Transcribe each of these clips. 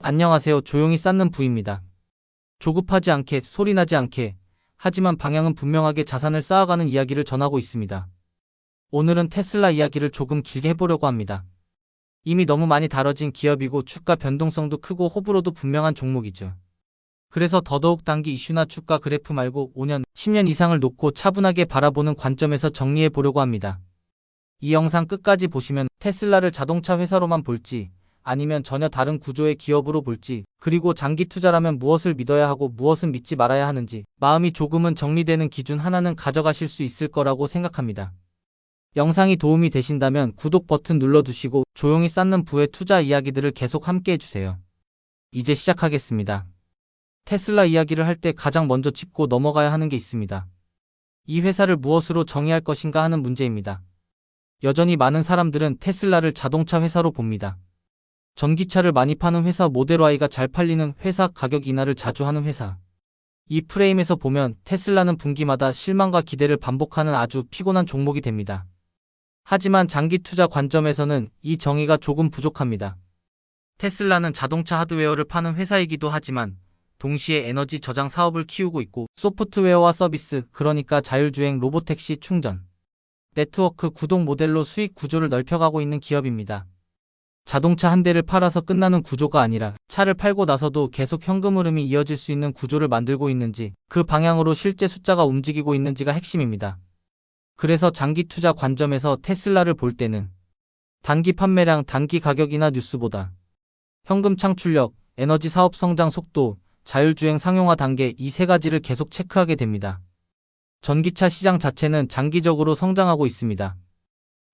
안녕하세요. 조용히 쌓는 부입니다. 조급하지 않게, 소리나지 않게, 하지만 방향은 분명하게 자산을 쌓아가는 이야기를 전하고 있습니다. 오늘은 테슬라 이야기를 조금 길게 해보려고 합니다. 이미 너무 많이 다뤄진 기업이고 주가 변동성도 크고 호불호도 분명한 종목이죠. 그래서 더더욱 단기 이슈나 주가 그래프 말고 5년, 10년 이상을 놓고 차분하게 바라보는 관점에서 정리해 보려고 합니다. 이 영상 끝까지 보시면 테슬라를 자동차 회사로만 볼지, 아니면 전혀 다른 구조의 기업으로 볼지, 그리고 장기 투자라면 무엇을 믿어야 하고 무엇은 믿지 말아야 하는지 마음이 조금은 정리되는 기준 하나는 가져가실 수 있을 거라고 생각합니다. 영상이 도움이 되신다면 구독 버튼 눌러두시고 조용히 쌓는 부의 투자 이야기들을 계속 함께 해주세요. 이제 시작하겠습니다. 테슬라 이야기를 할 때 가장 먼저 짚고 넘어가야 하는 게 있습니다. 이 회사를 무엇으로 정의할 것인가 하는 문제입니다. 여전히 많은 사람들은 테슬라를 자동차 회사로 봅니다. 전기차를 많이 파는 회사, 모델 Y가 잘 팔리는 회사, 가격 인하를 자주 하는 회사. 이 프레임에서 보면 테슬라는 분기마다 실망과 기대를 반복하는 아주 피곤한 종목이 됩니다. 하지만 장기 투자 관점에서는 이 정의가 조금 부족합니다. 테슬라는 자동차 하드웨어를 파는 회사이기도 하지만 동시에 에너지 저장 사업을 키우고 있고 소프트웨어와 서비스, 그러니까 자율주행, 로보택시, 충전, 네트워크, 구동 모델로 수익 구조를 넓혀가고 있는 기업입니다. 자동차 한 대를 팔아서 끝나는 구조가 아니라 차를 팔고 나서도 계속 현금 흐름이 이어질 수 있는 구조를 만들고 있는지, 그 방향으로 실제 숫자가 움직이고 있는지가 핵심입니다. 그래서 장기 투자 관점에서 테슬라를 볼 때는 단기 판매량, 단기 가격이나 뉴스보다 현금 창출력, 에너지 사업 성장 속도, 자율주행 상용화 단계, 이 세 가지를 계속 체크하게 됩니다. 전기차 시장 자체는 장기적으로 성장하고 있습니다.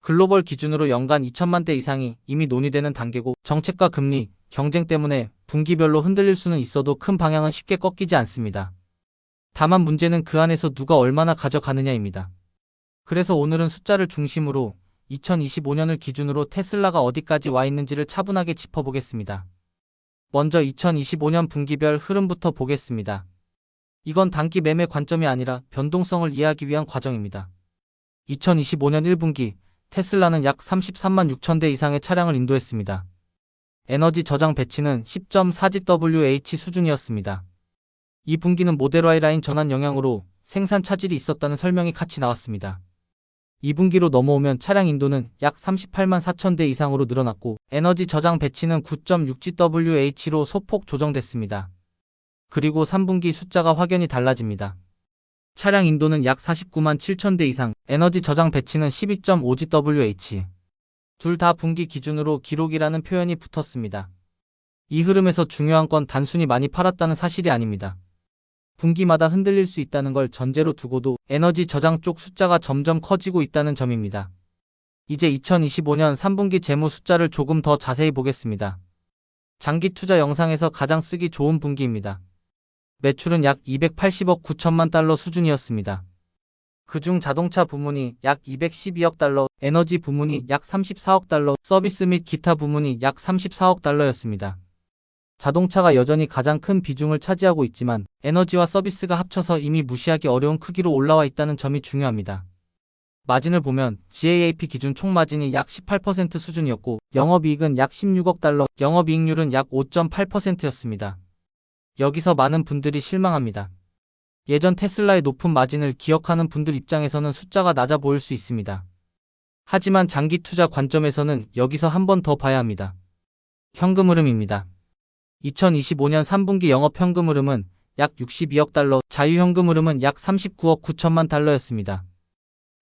글로벌 기준으로 연간 2천만 대 이상이 이미 논의되는 단계고, 정책과 금리, 경쟁 때문에 분기별로 흔들릴 수는 있어도 큰 방향은 쉽게 꺾이지 않습니다. 다만 문제는 그 안에서 누가 얼마나 가져가느냐입니다. 그래서 오늘은 숫자를 중심으로 2025년을 기준으로 테슬라가 어디까지 와 있는지를 차분하게 짚어보겠습니다. 먼저 2025년 분기별 흐름부터 보겠습니다. 이건 단기 매매 관점이 아니라 변동성을 이해하기 위한 과정입니다. 2025년 1분기 테슬라는 약 33만 6천 대 이상의 차량을 인도했습니다. 에너지 저장 배치는 10.4GWh 수준이었습니다. 이 분기는 모델 Y 라인 전환 영향으로 생산 차질이 있었다는 설명이 같이 나왔습니다. 2분기로 넘어오면 차량 인도는 약 38만 4천 대 이상으로 늘어났고, 에너지 저장 배치는 9.6GWh로 소폭 조정됐습니다. 그리고 3분기 숫자가 확연히 달라집니다. 차량 인도는 약 49만 7천 대 이상, 에너지 저장 배치는 12.5GWh. 둘 다 분기 기준으로 기록이라는 표현이 붙었습니다. 이 흐름에서 중요한 건 단순히 많이 팔았다는 사실이 아닙니다. 분기마다 흔들릴 수 있다는 걸 전제로 두고도 에너지 저장 쪽 숫자가 점점 커지고 있다는 점입니다. 이제 2025년 3분기 재무 숫자를 조금 더 자세히 보겠습니다. 장기 투자 영상에서 가장 쓰기 좋은 분기입니다. 매출은 약 280억 9천만 달러 수준이었습니다. 그중 자동차 부문이 약 212억 달러, 에너지 부문이 약 34억 달러, 서비스 및 기타 부문이 약 34억 달러였습니다. 자동차가 여전히 가장 큰 비중을 차지하고 있지만 에너지와 서비스가 합쳐서 이미 무시하기 어려운 크기로 올라와 있다는 점이 중요합니다. 마진을 보면 GAAP 기준 총마진이 약 18% 수준이었고, 영업이익은 약 16억 달러, 영업이익률은 약 5.8%였습니다. 여기서 많은 분들이 실망합니다. 예전 테슬라의 높은 마진을 기억하는 분들 입장에서는 숫자가 낮아 보일 수 있습니다. 하지만 장기 투자 관점에서는 여기서 한 번 더 봐야 합니다. 현금 흐름입니다. 2025년 3분기 영업 현금 흐름은 약 62억 달러, 자유현금 흐름은 약 39억 9천만 달러였습니다.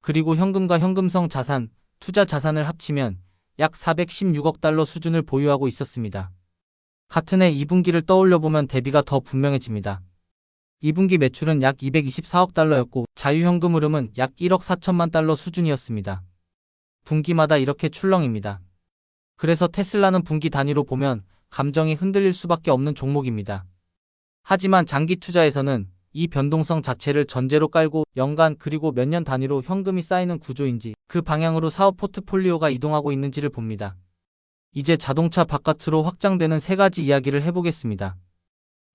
그리고 현금과 현금성 자산, 투자 자산을 합치면 약 416억 달러 수준을 보유하고 있었습니다. 같은 해 2분기를 떠올려보면 대비가 더 분명해집니다. 2분기 매출은 약 224억 달러였고 자유현금 흐름은 약 1억 4천만 달러 수준이었습니다. 분기마다 이렇게 출렁입니다. 그래서 테슬라는 분기 단위로 보면 감정이 흔들릴 수밖에 없는 종목입니다. 하지만 장기 투자에서는 이 변동성 자체를 전제로 깔고 연간 그리고 몇 년 단위로 현금이 쌓이는 구조인지, 그 방향으로 사업 포트폴리오가 이동하고 있는지를 봅니다. 이제 자동차 바깥으로 확장되는 세 가지 이야기를 해보겠습니다.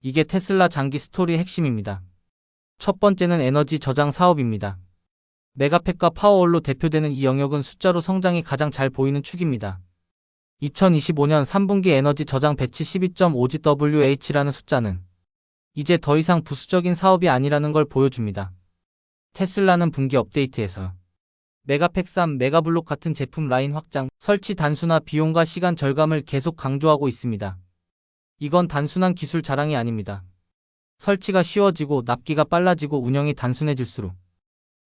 이게 테슬라 장기 스토리의 핵심입니다. 첫 번째는 에너지 저장 사업입니다. 메가팩과 파워월로 대표되는 이 영역은 숫자로 성장이 가장 잘 보이는 축입니다. 2025년 3분기 에너지 저장 배치 12.5GWh라는 숫자는 이제 더 이상 부수적인 사업이 아니라는 걸 보여줍니다. 테슬라는 분기 업데이트에서 메가팩 3, 메가블록 같은 제품 라인 확장, 설치 단순화 비용과 시간 절감을 계속 강조하고 있습니다. 이건 단순한 기술 자랑이 아닙니다. 설치가 쉬워지고 납기가 빨라지고 운영이 단순해질수록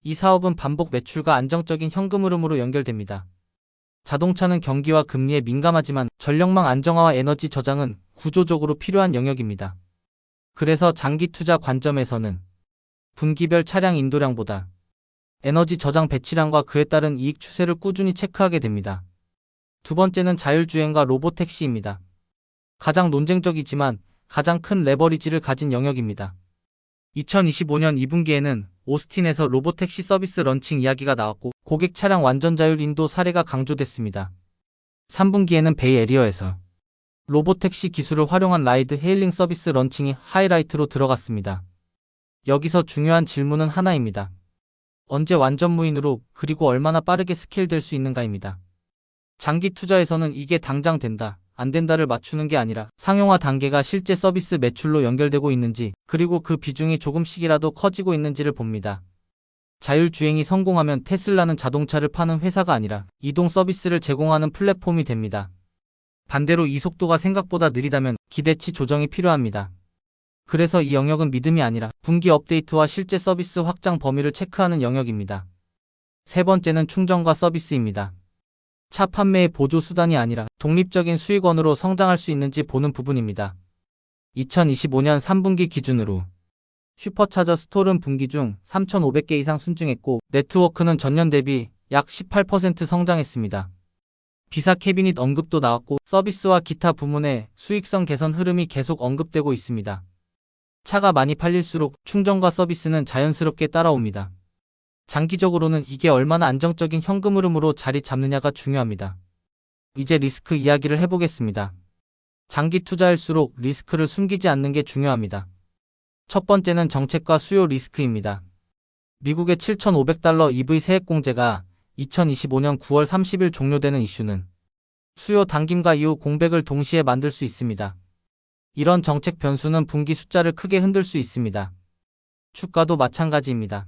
이 사업은 반복 매출과 안정적인 현금 흐름으로 연결됩니다. 자동차는 경기와 금리에 민감하지만 전력망 안정화와 에너지 저장은 구조적으로 필요한 영역입니다. 그래서 장기 투자 관점에서는 분기별 차량 인도량보다 에너지 저장 배치량과 그에 따른 이익 추세를 꾸준히 체크하게 됩니다. 두 번째는 자율주행과 로보택시입니다. 가장 논쟁적이지만 가장 큰 레버리지를 가진 영역입니다. 2025년 2분기에는 오스틴에서 로보택시 서비스 런칭 이야기가 나왔고 고객 차량 완전 자율 인도 사례가 강조됐습니다. 3분기에는 베이에리어에서 로보택시 기술을 활용한 라이드 헤일링 서비스 런칭이 하이라이트로 들어갔습니다. 여기서 중요한 질문은 하나입니다. 언제 완전 무인으로 그리고 얼마나 빠르게 스케일될 수 있는가입니다. 장기 투자에서는 이게 당장 된다, 안 된다를 맞추는 게 아니라 상용화 단계가 실제 서비스 매출로 연결되고 있는지 그리고 그 비중이 조금씩이라도 커지고 있는지를 봅니다. 자율주행이 성공하면 테슬라는 자동차를 파는 회사가 아니라 이동 서비스를 제공하는 플랫폼이 됩니다. 반대로 이 속도가 생각보다 느리다면 기대치 조정이 필요합니다. 그래서 이 영역은 믿음이 아니라 분기 업데이트와 실제 서비스 확장 범위를 체크하는 영역입니다. 세 번째는 충전과 서비스입니다. 차 판매의 보조 수단이 아니라 독립적인 수익원으로 성장할 수 있는지 보는 부분입니다. 2025년 3분기 기준으로 슈퍼차저 스토어는 분기 중 3,500개 이상 순증했고 네트워크는 전년 대비 약 18% 성장했습니다. 비사 캐비닛 언급도 나왔고 서비스와 기타 부문의 수익성 개선 흐름이 계속 언급되고 있습니다. 차가 많이 팔릴수록 충전과 서비스는 자연스럽게 따라옵니다. 장기적으로는 이게 얼마나 안정적인 현금 흐름으로 자리 잡느냐가 중요합니다. 이제 리스크 이야기를 해보겠습니다. 장기 투자일수록 리스크를 숨기지 않는 게 중요합니다. 첫 번째는 정책과 수요 리스크입니다. 미국의 $7,500 EV 세액 공제가 2025년 9월 30일 종료되는 이슈는 수요 당김과 이후 공백을 동시에 만들 수 있습니다. 이런 정책 변수는 분기 숫자를 크게 흔들 수 있습니다. 주가도 마찬가지입니다.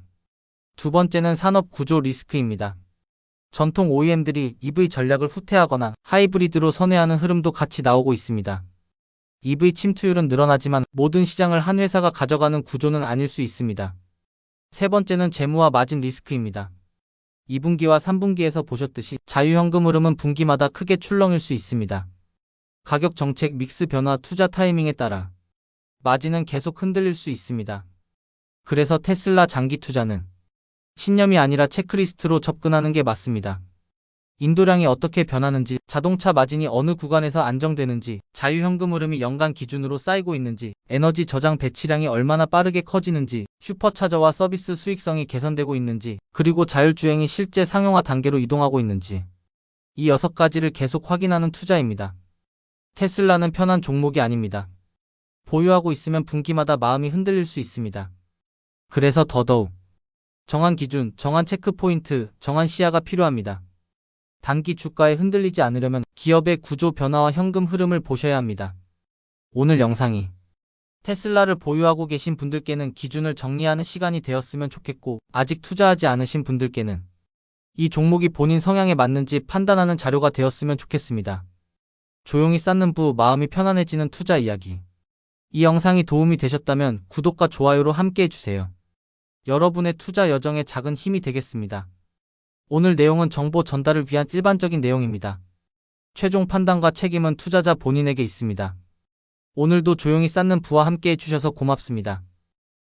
두 번째는 산업 구조 리스크입니다. 전통 OEM들이 EV 전략을 후퇴하거나 하이브리드로 선회하는 흐름도 같이 나오고 있습니다. EV 침투율은 늘어나지만 모든 시장을 한 회사가 가져가는 구조는 아닐 수 있습니다. 세 번째는 재무와 마진 리스크입니다. 2분기와 3분기에서 보셨듯이 자유현금 흐름은 분기마다 크게 출렁일 수 있습니다. 가격 정책 믹스 변화 투자 타이밍에 따라 마진은 계속 흔들릴 수 있습니다. 그래서 테슬라 장기 투자는 신념이 아니라 체크리스트로 접근하는 게 맞습니다. 인도량이 어떻게 변하는지, 자동차 마진이 어느 구간에서 안정되는지, 자유현금 흐름이 연간 기준으로 쌓이고 있는지, 에너지 저장 배치량이 얼마나 빠르게 커지는지, 슈퍼차저와 서비스 수익성이 개선되고 있는지, 그리고 자율주행이 실제 상용화 단계로 이동하고 있는지 이 6가지를 계속 확인하는 투자입니다. 테슬라는 편한 종목이 아닙니다. 보유하고 있으면 분기마다 마음이 흔들릴 수 있습니다. 그래서 더더욱 정한 기준, 정한 체크포인트, 정한 시야가 필요합니다. 단기 주가에 흔들리지 않으려면 기업의 구조 변화와 현금 흐름을 보셔야 합니다. 오늘 영상이 테슬라를 보유하고 계신 분들께는 기준을 정리하는 시간이 되었으면 좋겠고 아직 투자하지 않으신 분들께는 이 종목이 본인 성향에 맞는지 판단하는 자료가 되었으면 좋겠습니다. 조용히 쌓는 부 마음이 편안해지는 투자 이야기. 이 영상이 도움이 되셨다면 구독과 좋아요로 함께 해주세요. 여러분의 투자 여정에 작은 힘이 되겠습니다. 오늘 내용은 정보 전달을 위한 일반적인 내용입니다. 최종 판단과 책임은 투자자 본인에게 있습니다. 오늘도 조용히 쌓는 부와 함께 해주셔서 고맙습니다.